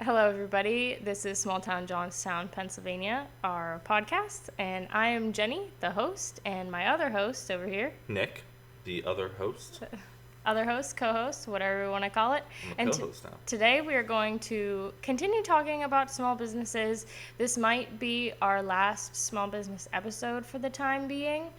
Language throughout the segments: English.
Hello, everybody. This is Small Town Johnstown, Pennsylvania, our podcast, and I am Jenny, the host, and my other host over here, Nick, the other host. other host, co-host, whatever you want to call it. I'm a And co-host now. today we are going to continue talking about small businesses. This might be our last small business episode for the time being.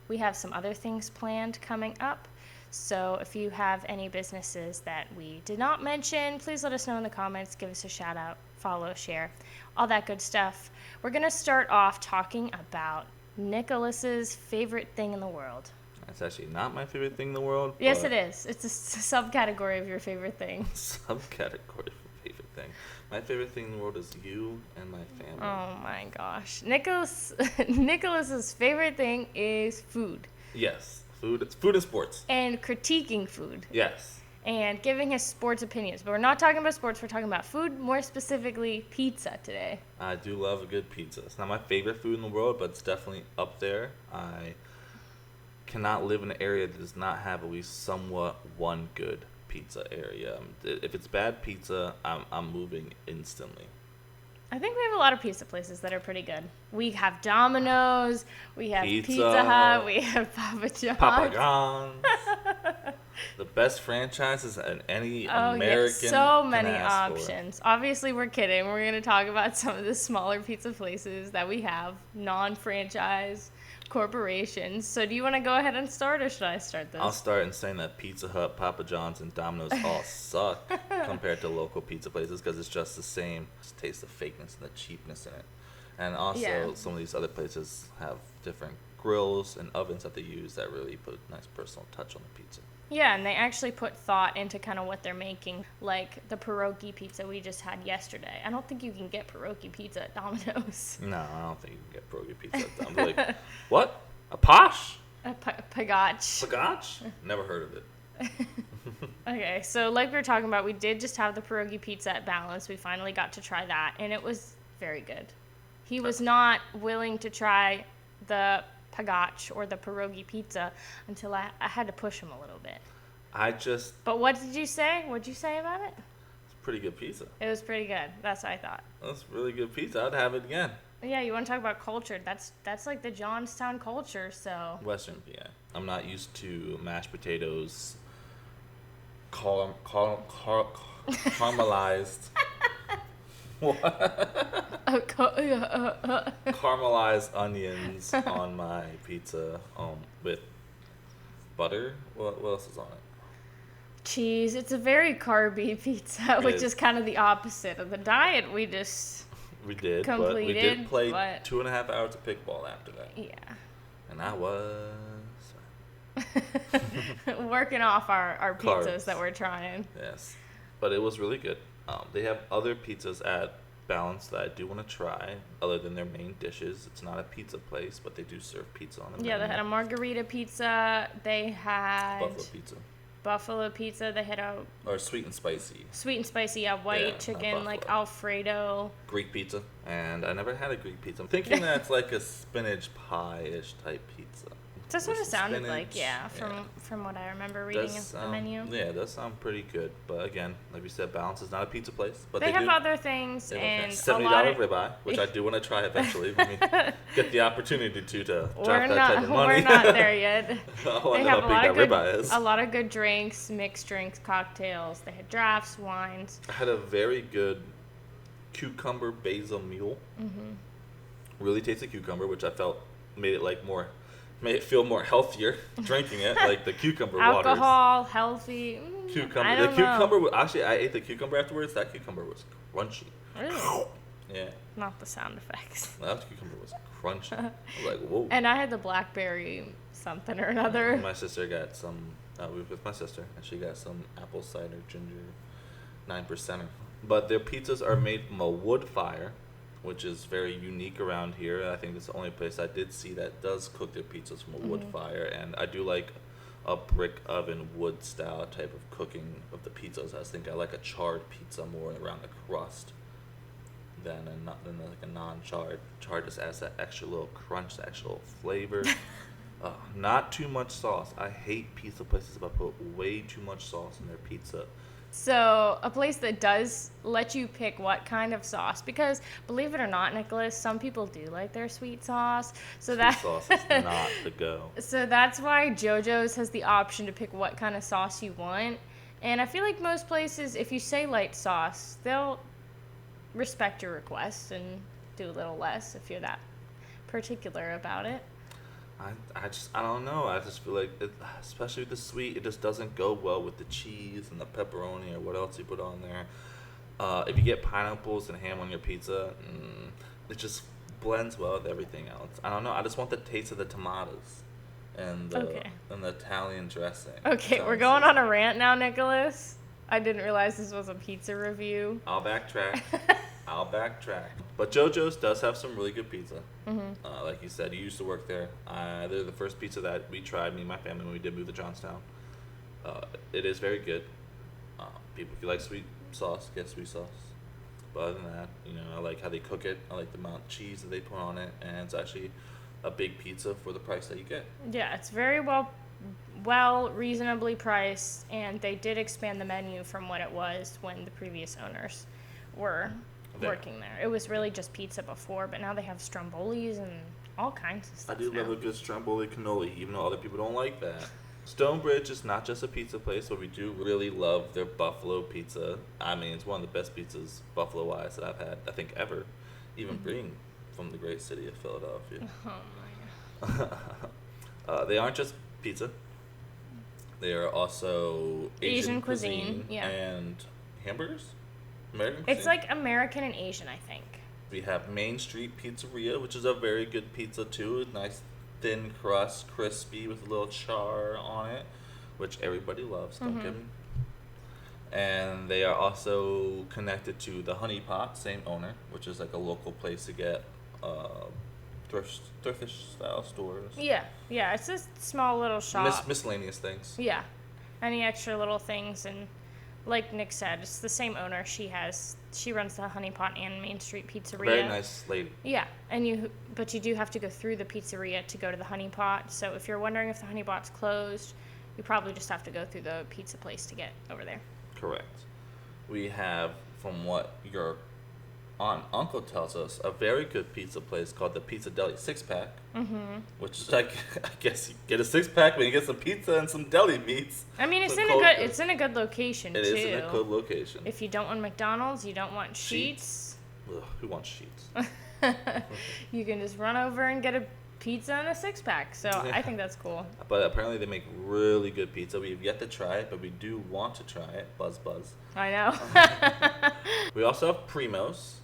We have some other things planned coming up. So if you have any businesses that we did not mention, please let us know in the comments. Give us a shout out, follow, share, all that good stuff. We're going to start off talking about Nicholas's favorite thing in the world. That's actually not my favorite thing in the world. Yes, it is. It's a subcategory of your favorite thing. Subcategory for favorite thing. My favorite thing in the world is you and my family. Oh my gosh. Nicholas's favorite thing is food. Yes, food. It's food and sports. And critiquing food. Yes. And giving his sports opinions. But we're not talking about sports, we're talking about food, more specifically pizza today. I do love a good pizza. It's not my favorite food in the world, but it's definitely up there. I cannot live in an area that does not have at least somewhat one good pizza area. If it's bad pizza, I'm moving instantly. I think we have a lot of pizza places that are pretty good. We have Domino's, we have Pizza Hut, we have Papa John's. Papa John's. The best franchises in any American. So many can ask for. options. Obviously, we're kidding. We're going to talk about some of the smaller pizza places that we have, non-franchise corporations. So do you want to go ahead and start, or should I start this? I'll start in saying that Pizza Hut, Papa John's, and Domino's all suck compared to local pizza places because it's just the same. Just taste the fakeness and the cheapness in it. And also, some of these other places have different grills and ovens that they use that really put a nice personal touch on the pizza. Yeah, and they actually put thought into kind of what they're making, like the pierogi pizza we just had yesterday. I don't think you can get pierogi pizza at Domino's. No, I don't think you can get pierogi pizza at Domino's. Like, what? A posh? A pagach. Pagach? Never heard of it. Okay, so like we were talking about, we did just have the pierogi pizza at Balance. We finally got to try that, and it was very good. He was not willing to try the pagach or the pierogi pizza until I had to push him a little bit. But what did you say? What'd you say about it? It's pretty good pizza. It was pretty good. That's what I thought. That's really good pizza. I'd have it again. Yeah, you want to talk about culture? That's like the Johnstown culture. So Western PA. I'm not used to mashed potatoes, caramelized. What? Caramelized onions on my pizza with butter. What else is on it? cheese. It's a very carby pizza, which is kind of the opposite of the diet we just did, completed. but we did play 2.5 hours of pickleball after that. Yeah. And I was working off our pizzas Carbs. that we're trying. Yes, but it was really good. They have other pizzas at Balance that I do want to try, other than their main dishes. It's not a pizza place, but they do serve pizza on the menu. Yeah, they had a margarita pizza. They had Buffalo pizza. They had a Or sweet and spicy. White chicken, like Alfredo. Greek pizza. And I never had a Greek pizza. I'm thinking that's like a spinach pie-ish type pizza. That's what it sounded spinach. like, from what I remember reading the menu. Yeah, it does sound pretty good. But again, like we said, Balance is not a pizza place. But they have other things. They and $70 ribeye, which I do want to try eventually. When we get the opportunity to drop that type of money. We're not there yet. They have a lot of good drinks, mixed drinks, cocktails. They had drafts, wines. I had a very good cucumber basil mule. Mm-hmm. Really tasted cucumber, which I felt made it feel more healthier drinking it, like the cucumber waters. Alcohol, healthy. Cucumber. Cucumber. Actually, I ate the cucumber afterwards. That cucumber was crunchy. Really? Yeah. Not the sound effects. That cucumber was crunchy. I was like, whoa. And I had the blackberry something or another. My sister got some. We were with my sister, and she got some apple cider ginger 9%er. But their pizzas are made from a wood fire, which is very unique around here. I think it's the only place I did see that does cook their pizzas from a wood fire. And I do like a brick oven wood style type of cooking of the pizzas. I think I like a charred pizza more around the crust than like a non-charred. Charred just adds that extra little crunch, that extra little flavor. Not too much sauce. I hate pizza places that put way too much sauce in their pizza. So, a place that does let you pick what kind of sauce, because believe it or not, Nicholas, some people do like their sweet sauce. So Sweet sauce is not the go. So that's why JoJo's has the option to pick what kind of sauce you want. And I feel like most places, if you say light sauce, they'll respect your request and do a little less if you're that particular about it. I don't know. I just feel like, especially with the sweet, it just doesn't go well with the cheese and the pepperoni or what else you put on there. If you get pineapples and ham on your pizza, it just blends well with everything else. I don't know. I just want the taste of the tomatoes and the Italian dressing. Okay, we're going on a rant now, Nicholas. I didn't realize this was a pizza review. I'll backtrack. But JoJo's does have some really good pizza. Like you said, you used to work there. They're the first pizza that we tried, me and my family, when we did move to Johnstown. It is very good. People, if you like sweet sauce, get sweet sauce. But other than that, I like how they cook it. I like the amount of cheese that they put on it, and it's actually a big pizza for the price that you get. Yeah, it's very well reasonably priced, and they did expand the menu from what it was when the previous owners were working there. It was really just pizza before, but now they have strombolis and all kinds of stuff. I do love a good stromboli cannoli, even though other people don't like that. Stonebridge is not just a pizza place, but we do really love their buffalo pizza. I mean, it's one of the best pizzas, buffalo-wise, that I've had, I think, ever, even being from the great city of Philadelphia. Oh, my God. They aren't just pizza. They are also Asian cuisine, yeah. And hamburgers? American It's cuisine? like American and Asian, I think. We have Main Street Pizzeria, which is a very good pizza too. Nice thin crust, crispy with a little char on it, which everybody loves. Don't get me. And they are also connected to the Honey Pot, same owner, which is like a local place to get thriftish style stores. Yeah, it's a small little shop. Miscellaneous things. Yeah, any extra little things, and like Nick said, it's the same owner. She runs the Honey Pot and Main Street Pizzeria. Very nice lady. Yeah, but you do have to go through the pizzeria to go to the Honey Pot. So if you're wondering if the Honey Pot's closed, you probably just have to go through the pizza place to get over there. Correct. We have, from what your aunt uncle tells us, a very good pizza place called the Pizza Deli 6-pack, which is like, I guess you get a 6-pack when you get some pizza and some deli meats. I mean, it's in a good location too. It is in a good location. If you don't want McDonald's, you don't want Sheetz. Ugh, who wants Sheetz? You can just run over and get a pizza and a 6-pack. So I think that's cool. But apparently they make really good pizza. We've yet to try it, but we do want to try it. Buzz. I know. We also have Primo's,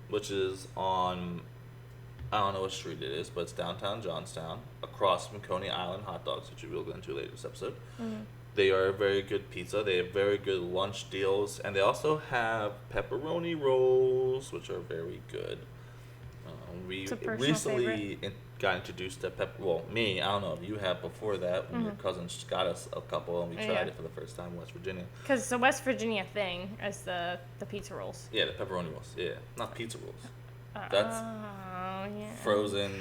which is on, I don't know what street it is, but it's downtown Johnstown, across from Coney Island hot dogs, which we will get into later this episode. They are a very good pizza. They have very good lunch deals, and they also have pepperoni rolls, which are very good. We recently got introduced to me, I don't know if you have before that, when your cousin got us a couple, and we tried it for the first time in West Virginia. Because it's a West Virginia thing, as the pizza rolls. Yeah, the pepperoni rolls. Yeah, not pizza rolls. That's frozen.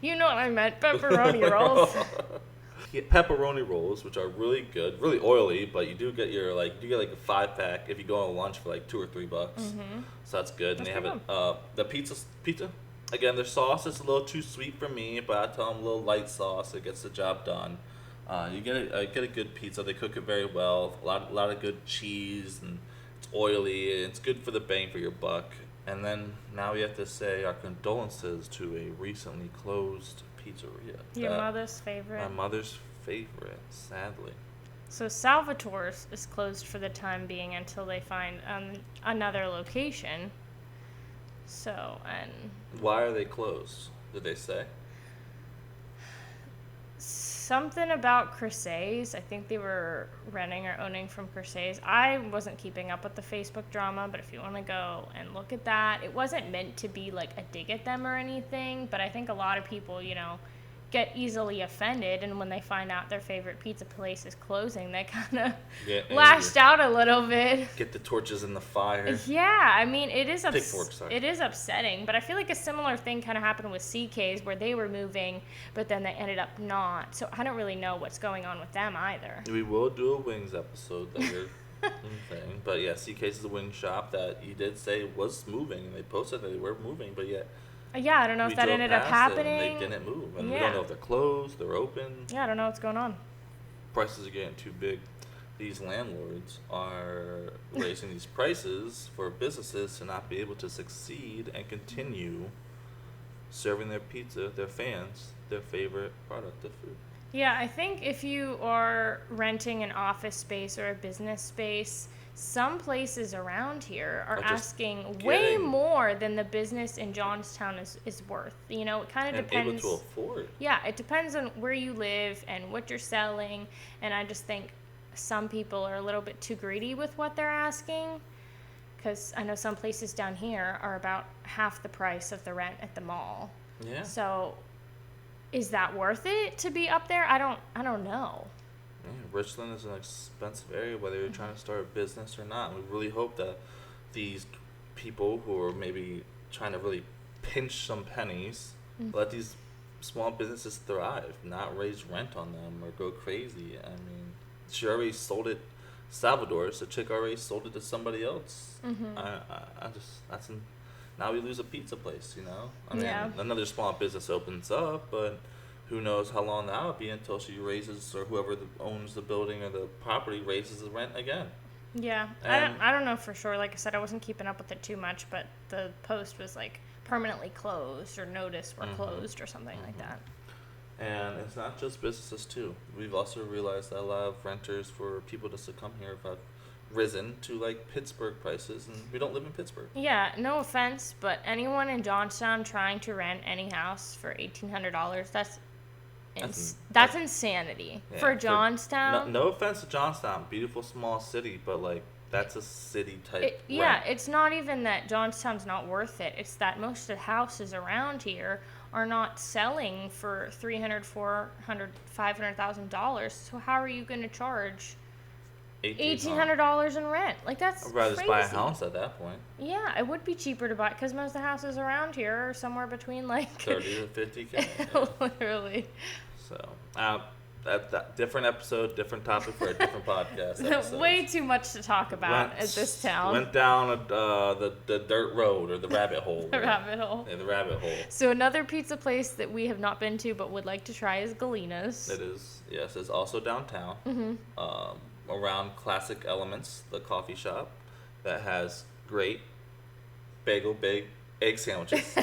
You know what I meant, pepperoni rolls. Pepperoni rolls, which are really good, really oily, but you get like a 5-pack if you go on lunch for like $2 or $3. So that's good. And they have the pizza. Again, their sauce is a little too sweet for me, but I tell them a little light sauce. It gets the job done. You get a good pizza. They cook it very well. A lot of good cheese, and it's oily. And it's good for the bang for your buck. And then now we have to say our condolences to a recently closed pizzeria. Your mother's favorite. My mother's favorite, sadly. So Salvatore's is closed for the time being until they find another location. So, and why are they closed? Did they say? Something about Crusades. I think they were renting or owning from Crusades. I wasn't keeping up with the Facebook drama, but if you want to go and look at that, it wasn't meant to be like a dig at them or anything, but I think a lot of people, get easily offended, and when they find out their favorite pizza place is closing, they kind of lashed out a little bit. Get the torches in the fire. Yeah, I mean, it is it is upsetting, but I feel like a similar thing kind of happened with CK's, where they were moving, but then they ended up not. So I don't really know what's going on with them either. We will do a wings episode later thing. But yeah, CK's is a wing shop that you did say was moving, and they posted that they were moving, but yet Yeah, I don't know we if that drove ended up past it and happening. they didn't move, and we Yeah. don't know if they're closed, they're open. Yeah, I don't know what's going on. Prices are getting too big. These landlords are raising these prices for businesses to not be able to succeed and continue serving their pizza, their fans, their favorite product of food. Yeah, I think if you are renting an office space or a business space, some places around here are Are just asking way getting- more than the business in Johnstown is worth. You know, it kind of And depends. able to afford. Yeah, it depends on where you live and what you're selling. And I just think some people are a little bit too greedy with what they're asking. Because I know some places down here are about half the price of the rent at the mall. Yeah. So is that worth it to be up there? I don't know. Yeah, Richland is an expensive area, whether you're trying to start a business or not. We really hope that these people who are maybe trying to really pinch some pennies, let these small businesses thrive, not raise rent on them or go crazy. I mean, she already sold it. Salvador's, the chick already sold it to somebody else. I just, now we lose a pizza place, you know? I mean, Yeah. another small business opens up, but who knows how long that'll be until she raises, or whoever owns the building or the property raises the rent again. Yeah, And- I don't know for sure. Like I said, I wasn't keeping up with it too much, but the post was like permanently closed or notice we're closed or something like that. And it's not just businesses too. We've also realized that a lot of renters for people just to come here have risen to like Pittsburgh prices, and we don't live in Pittsburgh. Yeah, no offense, but anyone in Johnstown trying to rent any house for $1,800, that's insanity. Yeah, For Johnstown, No offense to Johnstown, beautiful small city, but like that's a city type. yeah, rent. it's not even that Johnstown's not worth it. It's that most of the houses around here are not selling for $300,000, $400,000, $500,000. So how are you going to charge $1,800 in rent? Like, that's I'd rather crazy. just buy a house at that point. Yeah, it would be cheaper to buy because most of the houses around here are somewhere between like 30 to 50K. Yeah. literally. So, that different episode, different topic for a different podcast. episode. Way too much to talk about at this town. Went down the dirt road or the rabbit hole. The rabbit hole. Yeah, the rabbit hole. So another pizza place that we have not been to but would like to try is Galina's. It is, yes. It's also downtown. Around Classic Elements, the coffee shop that has great bagel big egg sandwiches.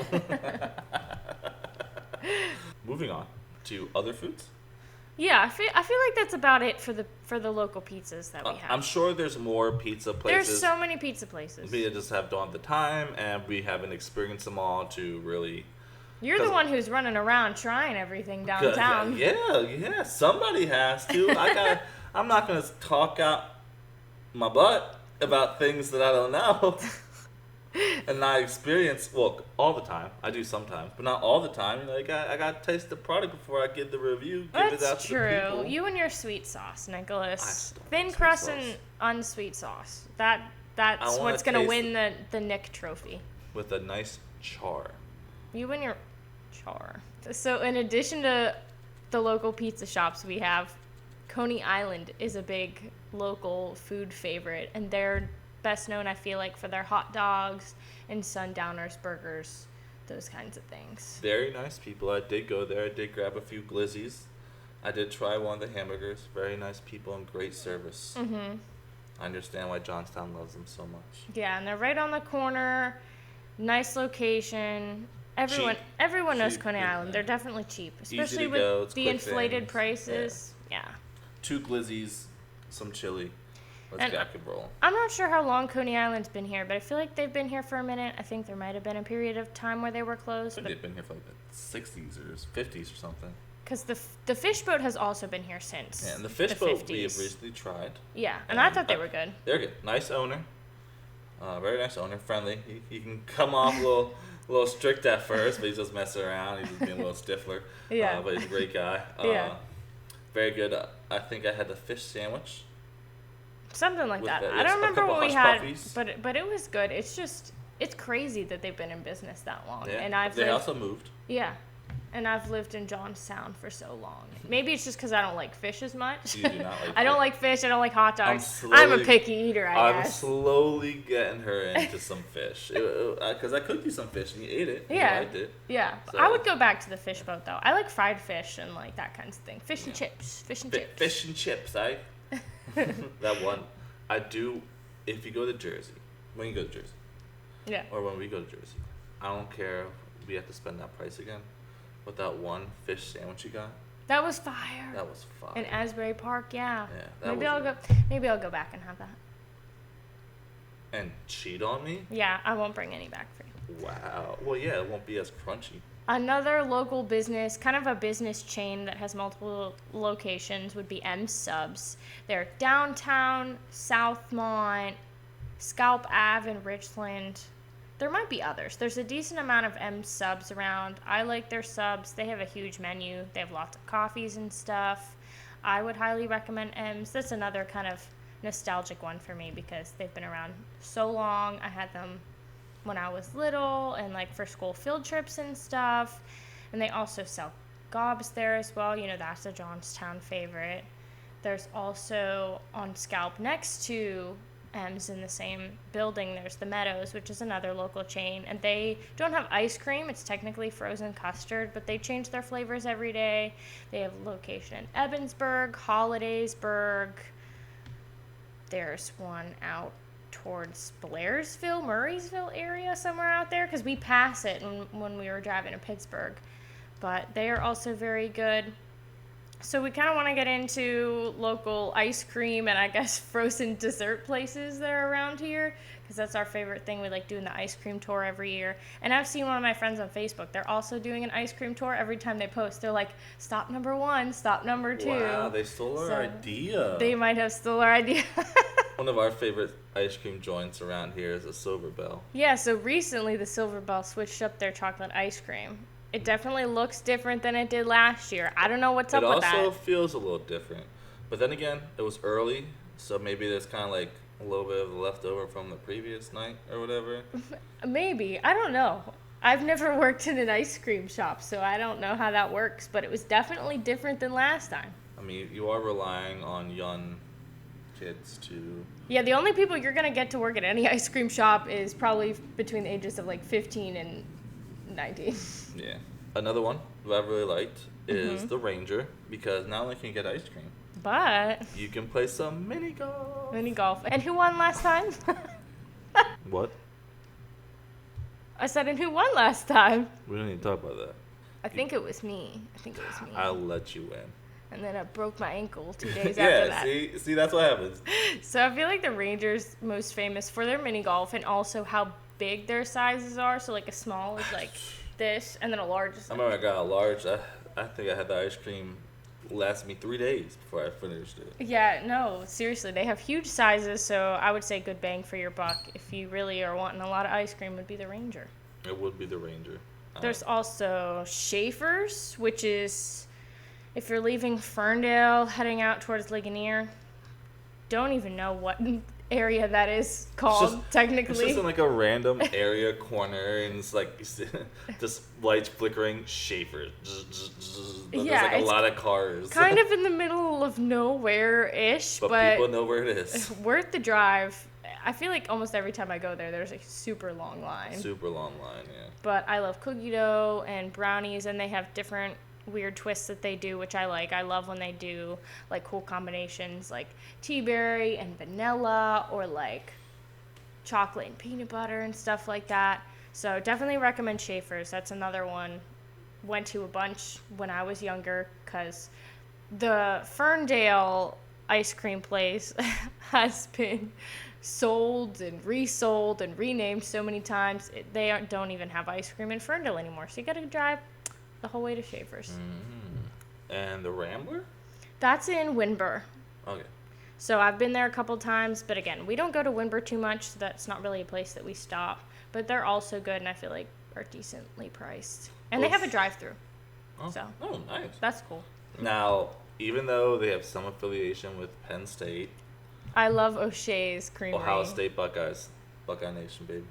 Moving on to other foods. Yeah, I feel like that's about it for the local pizzas that we have. I'm sure there's more pizza places. There's so many pizza places. We just don't have the time, and we haven't experienced them all to really. You're the one who's running around trying everything downtown. Yeah. Somebody has to. I'm not gonna talk out my butt about things that I don't know and not experience. Well, all the time. I do sometimes, but not all the time. You know, I got to taste the product before I give the review. Give it out That's to the true. people. You and your sweet sauce, Nicholas. don't Thin like crust sweet and unsweet sauce. That's wanna what's gonna taste win the Nick trophy. With a nice char. You and your char. So in addition to the local pizza shops we have, Coney Island is a big local food favorite, and they're best known, I feel like, for their hot dogs and Sundowners burgers, those kinds of things. Very nice people. I did go there. I did grab a few glizzies. I did try one of the hamburgers. Very nice people and great service. Mm-hmm. I understand why Johnstown loves them so much. Yeah, and they're right on the corner. Nice location. Everyone knows Cheap, Coney good Island. thing. They're definitely cheap, Easy especially to go, with it's the quick inflated things. prices. Yeah. 2 glizzies, some chili. Let's And- jack and roll. I'm not sure how long Coney Island's been here, but I feel like they've been here for a minute. I think there might have been a period of time where they were closed, I think they've been here for like the 60s or 50s or something. because the fish boat has also been here since. Yeah, and the fish boat 50s. we have recently tried. Yeah, and I thought they were good. They're good. Nice owner. Very nice owner. Friendly. He can come off a little strict at first, but he's just messing around. He's just being a little stifler. Yeah. But he's a great guy. Yeah. Very good. I think I had the fish sandwich. Something like With that. the- I yes, don't a remember couple what we hush had, puppies. but it was good. It's crazy that they've been in business that long. Yeah. And I've they lived, also moved. yeah. And I've lived in Johnstown for so long. Maybe it's just because I don't like fish as much. You do not like I don't like fish. I don't like hot dogs. I'm a picky eater, I guess. I'm slowly getting her into some fish. Because I cooked you some fish and you ate it. Yeah. You liked it. Yeah. So. I would go back to the fish boat, though. I like fried fish and like that kind of thing. Fish and chips. Fish and chips. Fish and chips, that one. I do, if you go to Jersey, when you go to Jersey. Yeah. Or when we go to Jersey. I don't care if we have to spend that price again. But that one fish sandwich you got. That was fire. That was fire. In Asbury Park, yeah. Yeah. Maybe I'll go back and have that. And cheat on me? Yeah, I won't bring any back for you. Wow. Well, yeah, it won't be as crunchy. Another local business, kind of a business chain that has multiple locations, would be M Subs. They're downtown, Southmont, Scalp Ave in Richland. There might be others. There's a decent amount of M Subs around. I like their subs. They have a huge menu. They have lots of coffees and stuff. I would highly recommend M's. That's another kind of nostalgic one for me because they've been around so long. I had them when I was little and like for school field trips and stuff. And they also sell gobs there as well. You know, that's a Johnstown favorite. There's also on Scalp next to M's in the same building, there's the Meadows, which is another local chain, and they don't have ice cream. It's technically frozen custard, but they change their flavors every day. They have a location in Evansburg, Hollidaysburg. There's one out towards Blairsville, Murraysville area, somewhere out there, because we pass it when we were driving to Pittsburgh. But they are also very good. So we kind of want to get into local ice cream and I guess frozen dessert places that are around here because that's our favorite thing. We like doing the ice cream tour every year. And I've seen one of my friends on Facebook. They're also doing an ice cream tour every time they post. They're like, stop number 1, stop number 2. Wow, they stole our idea. They might have stole our idea. One of our favorite ice cream joints around here is a Silver Bell. Yeah, so recently the Silver Bell switched up their chocolate ice cream. It definitely looks different than it did last year. I don't know what's up with that. It also feels a little different. But then again, it was early, so maybe there's kind of like a little bit of leftover from the previous night or whatever. Maybe. I don't know. I've never worked in an ice cream shop, so I don't know how that works. But it was definitely different than last time. I mean, you are relying on young kids to... Yeah, the only people you're going to get to work at any ice cream shop is probably between the ages of like 15 and 19. Yeah. Another one that I really liked is the Ranger because not only can you get ice cream, but you can play some mini golf. Mini golf. And who won last time? What? I said, and who won last time? We don't need to talk about that. I think it was me. I'll let you win. And then I broke my ankle 2 days after that. See, that's what happens. So I feel like the Rangers most famous for their mini golf and also how big their sizes are. So like a small is like this, and then a large is I like... remember I got a large. I think I had the ice cream last me 3 days before I finished it. Yeah, no, seriously, they have huge sizes, so I would say good bang for your buck. If you really are wanting a lot of ice cream, would be the Ranger. It would be the Ranger. There's also Schaefer's, which is if you're leaving Ferndale, heading out towards Ligonier. Don't even know what area that is called, technically. It's just in like a random area corner, and it's like just lights flickering. Schaefer. There's like a lot of cars. Kind of in the middle of nowhere-ish, but people know where it is. Worth the drive. I feel like almost every time I go there, there's a super long line. Super long line, yeah. But I love cookie dough and brownies, and they have different weird twists that they do, which I like. I love when they do like cool combinations like tea berry and vanilla, or like chocolate and peanut butter and stuff like that. So definitely recommend Schaefer's. That's another one. Went to a bunch when I was younger because the Ferndale ice cream place has been sold and resold and renamed so many times. They don't even have ice cream in Ferndale anymore, so you gotta drive the whole way to Schaefer's. Mm-hmm. And the Rambler? That's in Winburn. Okay. So I've been there a couple times, but again, we don't go to Winburn too much, so that's not really a place that we stop. But they're also good, and I feel like are decently priced. And they have a drive-through. Oh. So Nice. That's cool. Now, even though they have some affiliation with Penn State, I love O'Shea's Creamery. Ohio State Buckeyes. Buckeye Nation, baby.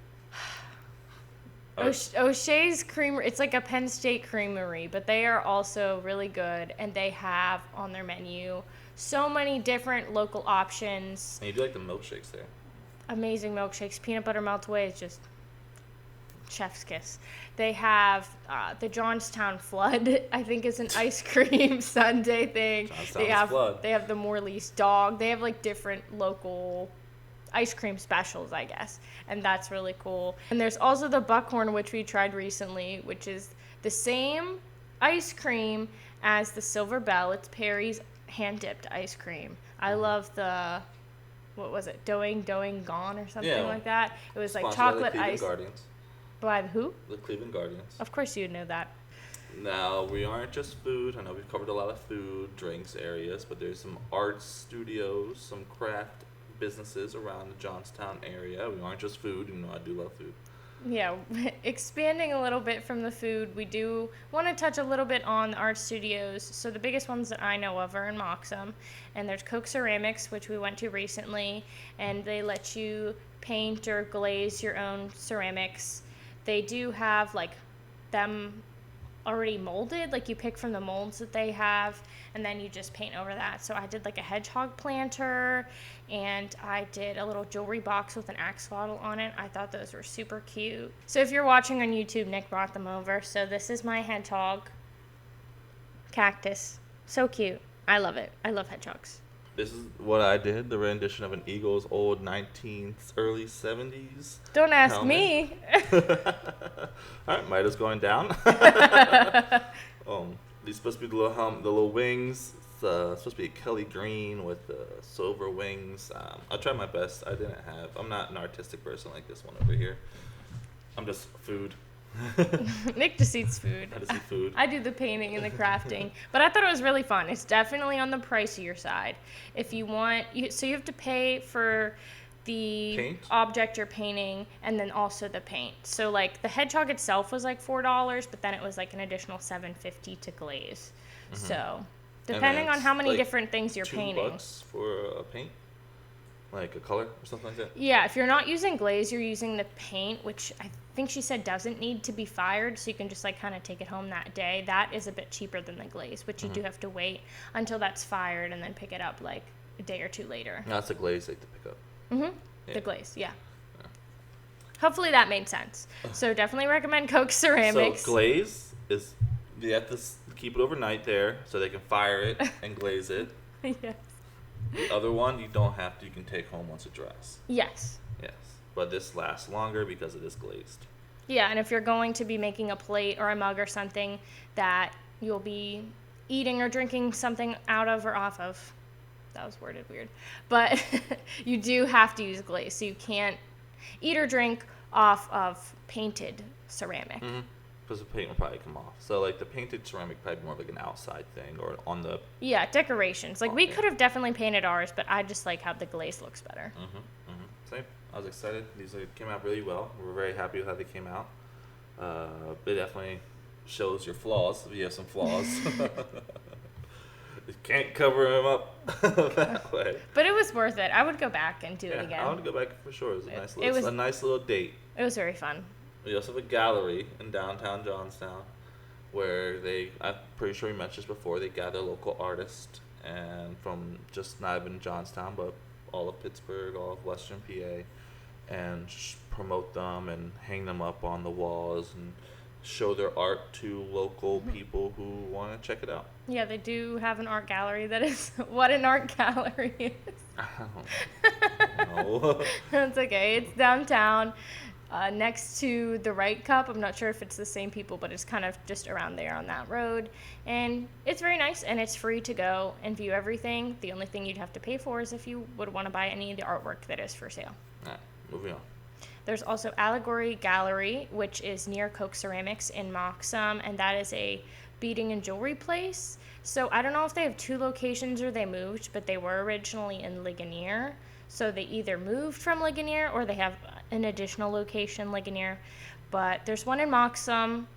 O'Shea's Creamery, it's like a Penn State creamery, but they are also really good, and they have on their menu so many different local options. And you do like the milkshakes there. Amazing milkshakes. Peanut butter meltaway is just chef's kiss. They have the Johnstown Flood, I think is an ice cream sundae thing. Flood. They have the Morley's Dog. They have like different local ice cream specials, I guess, and that's really cool. And there's also the Buckhorn, which we tried recently, which is the same ice cream as the Silver Bell. It's Perry's hand-dipped ice cream. I love the, what was it, Doing Gone or something like that. It was like chocolate ice. Guardians. By who? The Cleveland Guardians. Of course you'd know that. Now, we aren't just food. I know we've covered a lot of food, drinks areas, but there's some art studios, some craft businesses around the Johnstown area. We aren't just food, even though I do love food. Yeah, expanding a little bit from the food, we do want to touch a little bit on the art studios. So the biggest ones that I know of are in Moxham, and there's Coke Ceramics, which we went to recently, and they let you paint or glaze your own ceramics. They do have like them already molded, like you pick from the molds that they have and then you just paint over that. So I did like a hedgehog planter, and I did a little jewelry box with an axolotl on it. I thought those were super cute. So if you're watching on YouTube, Nick brought them over. So this is my hedgehog cactus. So cute. I love it. I love hedgehogs. This is what I did, the rendition of an Eagles old 19th, early 70s. Don't ask helmet. me. All right, Mida's going down. These supposed to be the little wings. It's supposed to be Kelly green with silver wings. I tried my best. I'm not an artistic person like this one over here. I'm just food. Nick just eats food. I just eat food. I do the painting and the crafting, but I thought it was really fun. It's definitely on the pricier side. If you want, so you have to pay for the paint? Object you're painting and then also the paint. So like the hedgehog itself was like $4, but then it was like an additional $7.50 to glaze. Mm-hmm. So depending on how many different things you're painting. $2 for a paint? Like a color or something like that? Yeah, if you're not using glaze, you're using the paint, which I think she said doesn't need to be fired, so you can just like kind of take it home that day. That is a bit cheaper than the glaze, which you do have to wait until that's fired and then pick it up like a day or two later. No, that's the glaze they have to pick up. Mm-hmm. Yeah. The glaze, yeah. Hopefully that made sense. So definitely recommend Coke Ceramics. So glaze is, you have to keep it overnight there so they can fire it and glaze it. Yes. The other one, you don't have to. You can take home once it dries. Yes. Yes. But this lasts longer because it is glazed. Yeah, and if you're going to be making a plate or a mug or something that you'll be eating or drinking something out of or off of, that was worded weird, but you do have to use glaze. So you can't eat or drink off of painted ceramic. Mm-hmm. Because the paint will probably come off. So, like, the painted ceramic probably more like an outside thing or on the... Yeah, decorations. Like, we could have definitely painted ours, but I just like how the glaze looks better. Mm-hmm. Mm-hmm. Same. I was excited. These came out really well. We were very happy with how they came out. It definitely shows your flaws. If you have some flaws. You can't cover them up that way. But it was worth it. I would go back and do it again. I would go back for sure. It was a nice little date. It was very fun. We also have a gallery in downtown Johnstown where I'm pretty sure we mentioned this before, they gather local artists and from just not even Johnstown, but all of Pittsburgh, all of Western PA, and promote them and hang them up on the walls and show their art to local people who want to check it out. Yeah, they do have an art gallery that is what an art gallery is. I don't know. That's okay. It's downtown. Next to the Right Cup. I'm not sure if it's the same people, but it's kind of just around there on that road. And it's very nice, and it's free to go and view everything. The only thing you'd have to pay for is if you would want to buy any of the artwork that is for sale. All right, moving on. There's also Allegory Gallery, which is near Coke Ceramics in Moxham, and that is a beading and jewelry place. So I don't know if they have two locations or they moved, but they were originally in Ligonier. So they either moved from Ligonier or they have an additional location, Ligonier. But there's one in Moxham.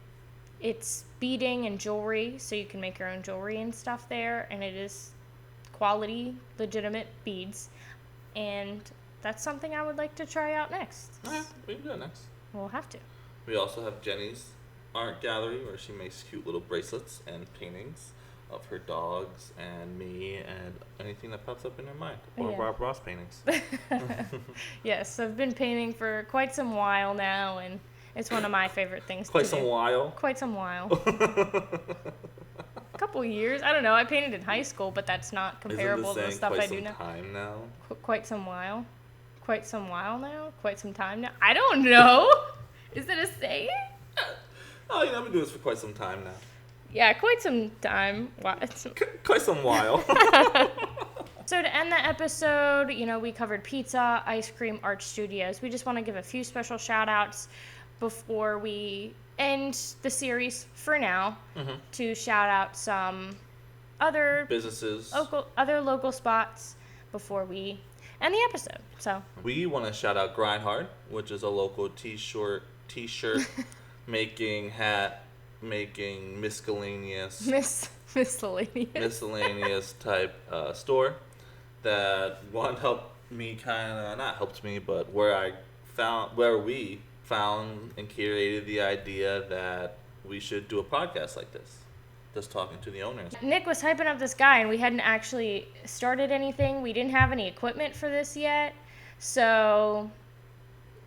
It's beading and jewelry, so you can make your own jewelry and stuff there. And it is quality, legitimate beads. And that's something I would like to try out next. Okay, we can do it next. We'll have to. We also have Jenny's art gallery where she makes cute little bracelets and paintings of her dogs and me and anything that pops up in her mind. Or Yeah. Bob Ross paintings. Yes, I've been painting for quite some while now, and it's one of my favorite things Quite to some do. while. Quite some while. A couple years. I don't know. I painted in high school, but that's not comparable to the stuff I do now. Time now. Quite some while. Quite some while now. Quite some time now. I don't know. Is it a saying? Oh, I've been doing this for quite some time now. Yeah, quite some time. Quite some while. So to end the episode, we covered pizza, ice cream, art studios. We just want to give a few special shout outs before we end the series for now to shout out some other businesses, other local spots before we end the episode. So we want to shout out Grind Hard, which is a local t-shirt making, hat making, miscellaneous type store that where we found and curated the idea that we should do a podcast like this, just talking to the owners. Nick was hyping up this guy, and we hadn't actually started anything. We didn't have any equipment for this yet, so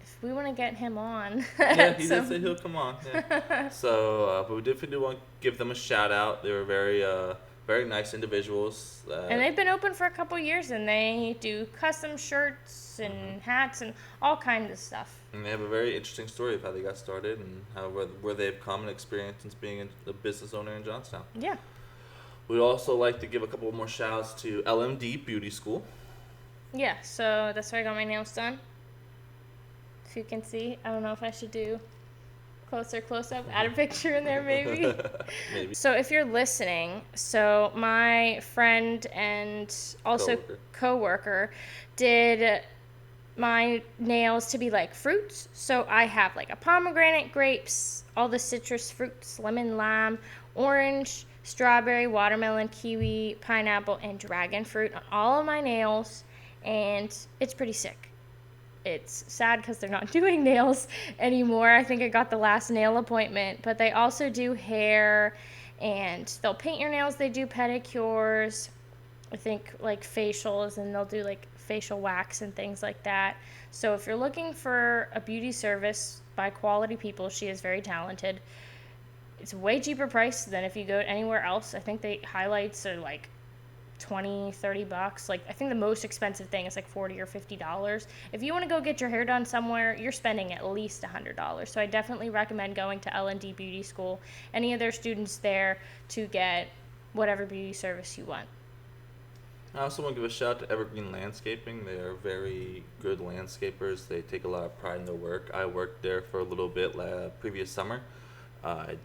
if we want to get him on. Yeah, he did say he'll come on. Yeah. So, but we definitely want to give them a shout out. They were very nice individuals. And they've been open for a couple years, and they do custom shirts and hats and all kinds of stuff. And they have a very interesting story of how they got started and where they've come and experienced since being a business owner in Johnstown. Yeah. We'd also like to give a couple more shout outs to LMD Beauty School. Yeah, so that's where I got my nails done. If you can see, I don't know if I should do close up, add a picture in there maybe. Maybe. So if you're listening, so my friend and also co-worker did my nails to be like fruits. So I have like a pomegranate, grapes, all the citrus fruits, lemon, lime, orange, strawberry, watermelon, kiwi, pineapple, and dragon fruit on all of my nails, and it's pretty sick. It's sad because they're not doing nails anymore. I think I got the last nail appointment, but they also do hair, and they'll paint your nails. They do pedicures, I think like facials, and they'll do like facial wax and things like that. So if you're looking for a beauty service by quality people, she is very talented. It's a way cheaper price than if you go anywhere else. I think the highlights are like $20-$30. Like I think the most expensive thing is like $40 or $50. If you want to go get your hair done somewhere, you're spending at least $100. So I definitely recommend going to L&D Beauty School, any of their students there, to get whatever beauty service you want. I also want to give a shout out to Evergreen Landscaping. They are very good landscapers. They take a lot of pride in their work. I worked there for a little bit previous summer. I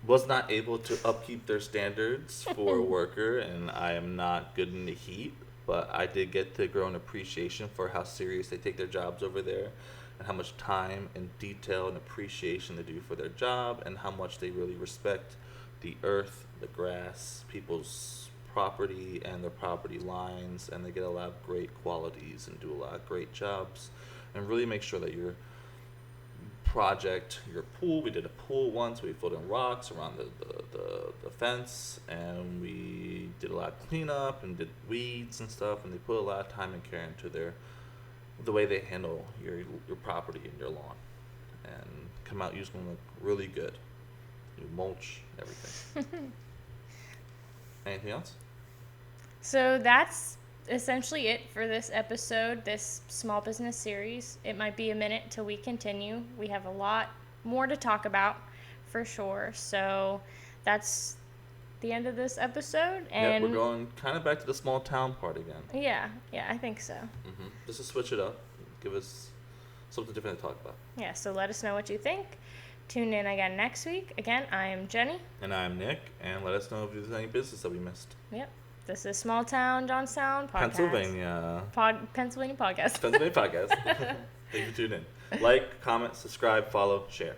was not able to upkeep their standards for a worker, and I am not good in the heat, but I did get to grow an appreciation for how serious they take their jobs over there, and how much time and detail and appreciation they do for their job, and how much they really respect the earth, the grass, people's property and their property lines, and they get a lot of great qualities and do a lot of great jobs, and really make sure that your pool, we did a pool once, we filled in rocks around the fence, and we did a lot of cleanup and did weeds and stuff, and they put a lot of time and care into the way they handle your property and your lawn, and come out using them really good. You mulch, everything. Anything else? So that's essentially it for this episode, this small business series. It might be a minute till we continue. We have a lot more to talk about for sure. So that's the end of this episode. And we're going kind of back to the small town part again. Yeah, I think so. Just to switch it up, give us something different to talk about. Yeah, so let us know what you think. Tune in again next week. Again, I am Jenny. And I'm Nick. And let us know if there's any business that we missed. Yep. This is Small Town Johnstown Podcast. Pennsylvania Podcast. Pennsylvania Podcast. Thank you for tuning in. Like, comment, subscribe, follow, share.